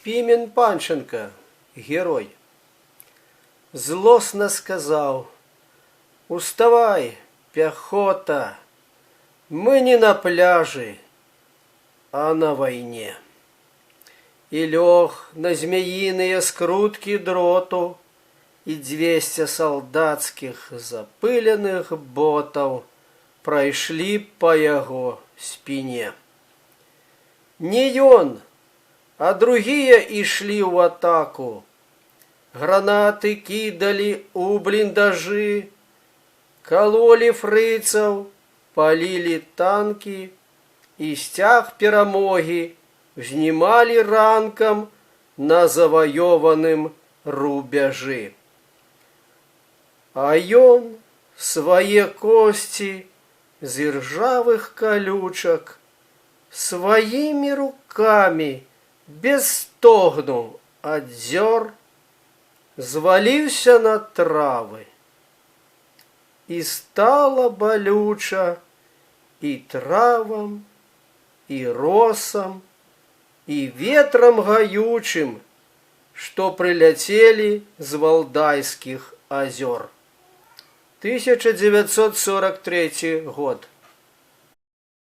Пимен Панченко, герой, злостно сказал: «Уставай, пехота, мы не на пляже, а на войне». И лег на змеиные скрутки дроту, и 200 солдатских запыленных ботов пройшли по его спине. Не он, а другие и шли в атаку. Гранаты кидали у блиндажи, кололи фрицев, полили танки, и стяг перемоги внимали ранком на завоеванным рубежи. А ён свои кости з иржавых колючек своими руками без стогну отдер, звалился на травы. И стало болюча и травам, и росам, и ветром гаючим, что прилетели с Валдайских озер. 1943 год.